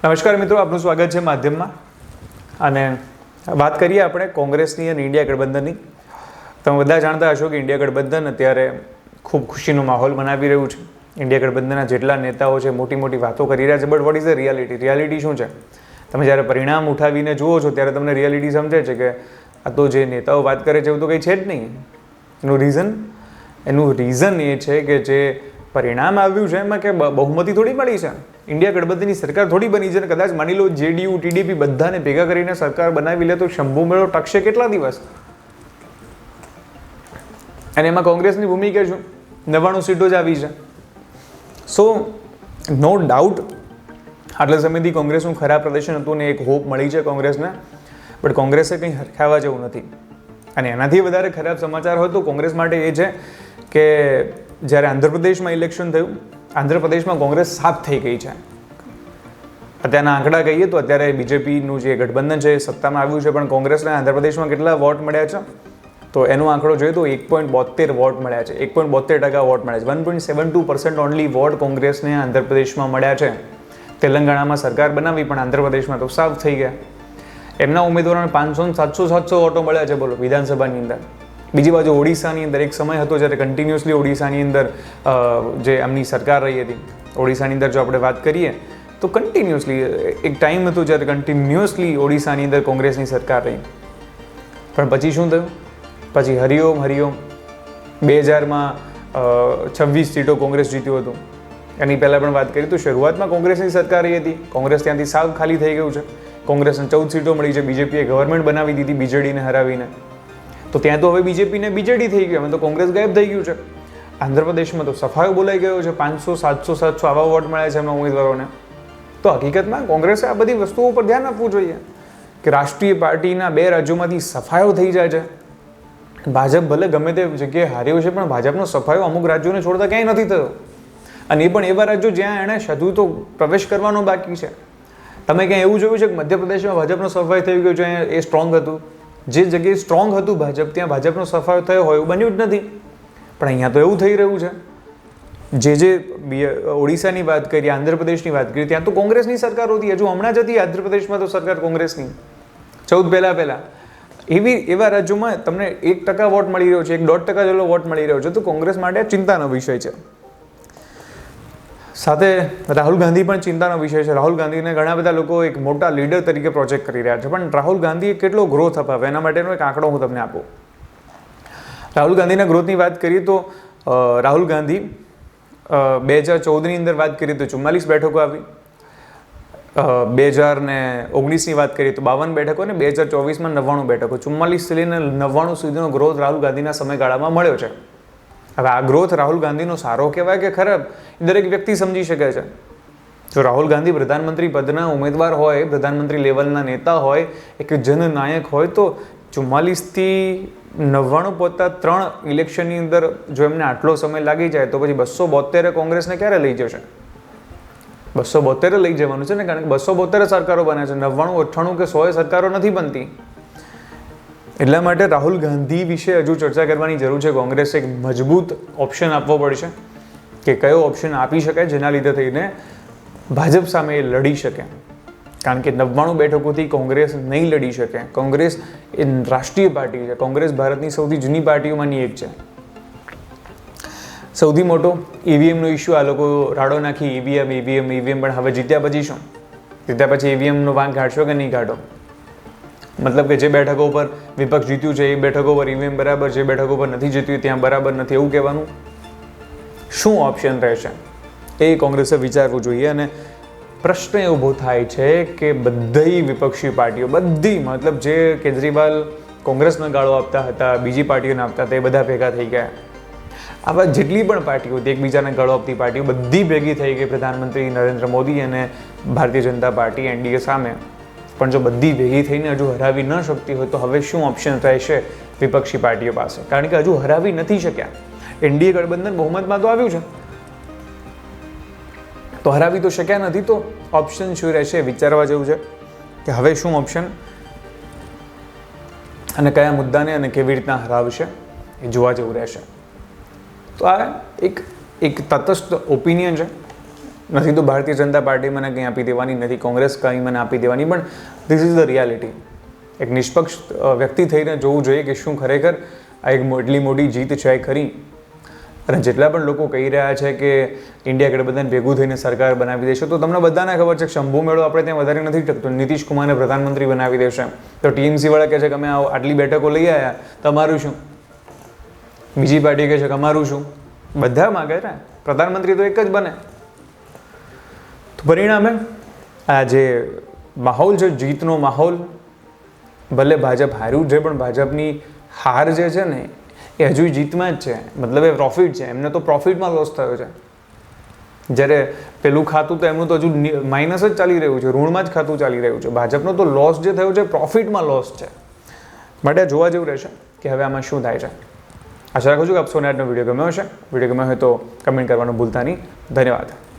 નમસ્કાર મિત્રો, આપનું સ્વાગત છે માધ્યમમાં. અને વાત કરીએ આપણે કોંગ્રેસની અને ઇન્ડિયા ગઠબંધનની. તમે બધા જાણતા હશો કે ઇન્ડિયા ગઠબંધન અત્યારે ખૂબ ખુશીનો માહોલ બનાવી રહ્યું છે. ઇન્ડિયા ગઠબંધનના જેટલા નેતાઓ છે મોટી મોટી વાતો કરી રહ્યા છે, but what is the reality? Reality શું છે? તમે જ્યારે પરિણામ ઉઠાવીને જુઓ છો ત્યારે તમને રિયાલિટી સમજે છે કે આ તો જે નેતાઓ વાત કરે છે એવું તો કંઈ છે જ નહીં. એનું રીઝન એ છે કે જે પરિણામ આવ્યું છે એમાં કે બહુમતી થોડી મળી છે. ઇન્ડિયા ગઠબંધનની સરકાર થોડી બની છે. કદાચ માની લો જેડીયુ ટીડીપી બધાને ભેગા કરીને સરકાર બનાવી લે તો શંભુ મેળો ટકશે કેટલા દિવસ? અને એમાં કોંગ્રેસની ભૂમિકા શું? 99 સીટો જ આવી છે. સો નો ડાઉટ આટલા સમયથી કોંગ્રેસનું ખરાબ પ્રદર્શન હતું ને એક હોપ મળી છે કોંગ્રેસને, બટ કોંગ્રેસે કંઈ હરખાવા જેવું નથી. અને એનાથી વધારે ખરાબ સમાચાર હોય તો કોંગ્રેસ માટે એ છે કે જ્યારે આંધ્રપ્રદેશમાં ઇલેક્શન થયું, આંધ્રપ્રદેશમાં કોંગ્રેસ સાફ થઈ ગઈ છે. અત્યારના આંકડા કહીએ તો અત્યારે બીજેપીનું જે ગઠબંધન છે એ સત્તામાં આવ્યું છે, પણ કોંગ્રેસને આંધ્રપ્રદેશમાં કેટલા વોટ મળ્યા છે તો એનો આંકડો જોઈએ તો 1.72 વોટ મળ્યા છે. 1.72% વોટ મળ્યા છે. 1.72% ઓનલી વોટ કોંગ્રેસને આંધ્રપ્રદેશમાં મળ્યા છે. તેલંગાણામાં સરકાર બનાવી પણ આંધ્રપ્રદેશમાં તો સાફ થઈ ગયા. એમના ઉમેદવારોને 500-700 વોટો મળ્યા છે, બોલો, વિધાનસભાની અંદર. બીજી બાજુ ઓડિશાની અંદર એક સમય હતો જ્યારે કન્ટિન્યુઅસલી ઓડિશાની અંદર જે એમની સરકાર રહી હતી. ઓડિશાની અંદર જો આપણે વાત કરીએ તો કન્ટિન્યુઅસલી એક ટાઈમ હતો જ્યારે કન્ટિન્યુઅસલી ઓડિશાની અંદર કોંગ્રેસની સરકાર રહી. પણ પછી શું થયું? પછી હરિઓમ 2000માં 26 સીટો કોંગ્રેસ જીત્યું હતું. એની પહેલાં પણ વાત કરીએ તો શરૂઆતમાં કોંગ્રેસની સરકાર રહી હતી. કોંગ્રેસ ત્યાંથી સાવ ખાલી થઈ ગયું છે. કોંગ્રેસને 14 સીટો મળી છે. બીજેપીએ ગવર્મેન્ટ બનાવી દીધી બીજેડીને હરાવીને. તો ત્યાં તો હવે બીજેપીને બીજેડી થઈ ગયું, હવે તો કોંગ્રેસ ગાયબ થઈ ગયું છે. આંધ્રપ્રદેશમાં તો સફાયો બોલાઈ ગયો છે. 500-700 આવા વોટ મળ્યા છે એમના ઉમેદવારોને. તો હકીકતમાં કોંગ્રેસે આ બધી વસ્તુઓ પર ધ્યાન આપવું જોઈએ કે રાષ્ટ્રીય પાર્ટીના 2 રાજ્યોમાંથી સફાયો થઈ જાય છે. ભાજપ ભલે ગમે તે જગ્યાએ હાર્યો છે, પણ ભાજપનો સફાયો અમુક રાજ્યોને છોડતા ક્યાંય નથી થયો. અને એ પણ એવા રાજ્યો જ્યાં એણે હજુ તો પ્રવેશ કરવાનો બાકી છે. તમે ક્યાંય એવું જોયું છે કે મધ્યપ્રદેશમાં ભાજપનો સફાયો થઈ ગયો છે, એ સ્ટ્રોંગ હતું? જે જગ્યાએ સ્ટ્રોંગ હતું ભાજપ, ત્યાં ભાજપનો સફાયો થયો હોય એવું બન્યું જ નથી. પણ અહીંયા તો એવું થઈ રહ્યું છે. જે ઓડિશાની વાત કરીએ, આંધ્રપ્રદેશની વાત કરીએ, ત્યાં તો કોંગ્રેસની સરકાર હતી. હજુ હમણાં જ હતી આંધ્રપ્રદેશમાં તો સરકાર કોંગ્રેસની 14 પહેલા. એવા રાજ્યોમાં તમને 1% વોટ મળી રહ્યો છે, 1-1.5% જેટલો વોટ મળી રહ્યો છે. તો કોંગ્રેસ માટે ચિંતાનો વિષય છે. સાથે રાહુલ ગાંધી પણ ચિંતાનો વિષય છે. રાહુલ ગાંધીને ઘણા બધા લોકો એક મોટા લીડર તરીકે પ્રોજેક્ટ કરી રહ્યા છે, પણ રાહુલ ગાંધીએ કેટલો ગ્રોથ અપાવે એના માટેનો એક આંકડો હું તમને આપું. રાહુલ ગાંધીના ગ્રોથની વાત કરીએ તો રાહુલ ગાંધી 2014ની અંદર વાત કરીએ તો 44 બેઠકો આવી. 2019ની વાત કરીએ તો 52 બેઠકો અને 2024માં 99 બેઠકો. 44થી લઈને 99 સુધીનો ગ્રોથ રાહુલ ગાંધીના સમયગાળામાં મળ્યો છે. હવે આ ગ્રોથ રાહુલ ગાંધીનો સારો કહેવાય કે ખરાબ, દરેક વ્યક્તિ સમજી શકે છે. જો રાહુલ ગાંધી પ્રધાનમંત્રી પદના ઉમેદવાર હોય, પ્રધાનમંત્રી લેવલના નેતા હોય, એક જનનાયક હોય, તો 44થી 99 પહોંચતા 3 ઇલેક્શનની અંદર જો એમને આટલો સમય લાગી જાય તો પછી 272 કોંગ્રેસને ક્યારે લઈ જશે? 272 લઈ જવાનું છે ને, કારણ કે 272 સરકારો બને છે. 99, 98 કે 100 સરકારો નથી બનતી. એટલા માટે રાહુલ ગાંધી વિશે હજુ ચર્ચા કરવાની જરૂર છે. કોંગ્રેસે એક મજબૂત ઓપ્શન આપવો પડશે કે કયો ઓપ્શન આપી શકાય જેના લીધે થઈને ભાજપ સામે એ લડી શકે. કારણ કે 99 બેઠકોથી કોંગ્રેસ નહીં લડી શકે. કોંગ્રેસ એ રાષ્ટ્રીય પાર્ટી છે. કોંગ્રેસ ભારતની સૌથી જૂની પાર્ટીઓમાંની એક છે. સૌથી મોટો ઈવીએમનો ઇસ્યુ આ લોકો રાડો નાખી. ઈવીએમ પણ હવે જીત્યા પછી શું? જીત્યા પછી ઈવીએમનો વાંક કાઢશો કે નહીં કાઢો? મતલબ કે જે બેઠકો પર વિપક્ષ જીત્યું છે એ બેઠકો પર ઈવીએમ બરાબર, જે બેઠકો પર નથી જીત્યું ત્યાં બરાબર નથી, એવું કહેવાનું? શું ઓપ્શન રહેશે એ કોંગ્રેસે વિચારવું જોઈએ. અને પ્રશ્ન એ ઊભો થાય છે કે બધી વિપક્ષી પાર્ટીઓ, બધી મતલબ જે કેજરીવાલ કોંગ્રેસને ગાળો આપતા હતા, બીજી પાર્ટીઓને આપતા હતા, એ બધા ભેગા થઈ ગયા. આવા જેટલી પણ પાર્ટીઓ હતી, એકબીજાને ગાળો આપતી પાર્ટીઓ, બધી ભેગી થઈ ગઈ પ્રધાનમંત્રી નરેન્દ્ર મોદી અને ભારતીય જનતા પાર્ટી એનડીએ સામે. પણ જો બધી ભેગી થઈને હજુ હરાવી ન શકતી હોય તો હવે શું ઓપ્શન રહેશે વિપક્ષી પાર્ટીઓ પાસે? કારણ કે હજુ હરાવી નથી શક્યા. એનડીએ ગઠબંધન બહુમતમાં તો આવ્યું છે, તો હરાવી તો શક્યા નથી. તો ઓપ્શન શું રહેશે વિચારવા જેવું છે કે હવે શું ઓપ્શન અને કયા મુદ્દાને અને કેવી રીતના હરાવશે એ જોવા જેવું રહેશે. તો આ એક તટસ્થ ઓપિનિયન છે. નથી તો ભારતીય જનતા પાર્ટી મને કંઈ આપી દેવાની, નથી કોંગ્રેસ કંઈ મને આપી દેવાની, પણ ધીસ ઇઝ ધ રિયાલિટી. એક નિષ્પક્ષ વ્યક્તિ થઈને જોવું જોઈએ કે શું ખરેખર આ એક એટલી મોટી જીત છે ખરી. અને જેટલા પણ લોકો કહી રહ્યા છે કે ઇન્ડિયા ગઠબંધન ભેગું થઈને સરકાર બનાવી દેશે, તો તમને બધાને ખબર છે કે શંભુ મેળો આપણે ત્યાં વધારે નથી ટકતો. નીતિશ કુમારને પ્રધાનમંત્રી બનાવી દેશે, તો ટીએમસી વાળા કહે છે કે અમે આટલી બેઠકો લઈ આવ્યા, તમારું શું? બીજી પાર્ટી કહે છે કે અમારું શું? બધા માગે છે પ્રધાનમંત્રી તો એક જ બને. તો પરિણામે આ જે માહોલ છે, જીતનો માહોલ, ભલે ભાજપ હાર્યું છે, પણ ભાજપની હાર જે છે ને એ હજુ જીતમાં જ છે. મતલબ એ પ્રોફિટ છે, એમને તો પ્રોફિટમાં લોસ થયો છે. જ્યારે પેલું ખાતું તો એમનું તો હજુ માઇનસ જ ચાલી રહ્યું છે, ઋણમાં જ ખાતું ચાલી રહ્યું છે. ભાજપનો તો લોસ જે થયો છે પ્રોફિટમાં લોસ છે. માટે જોવા જેવું રહેશે કે હવે આમાં શું થાય છે. આશા રાખું છું કે આપ સૌને આજનો વિડીયો ગમ્યો હશે. વિડીયો ગમ્યો હોય તો કમેન્ટ કરવાનું ભૂલતા નહીં. ધન્યવાદ.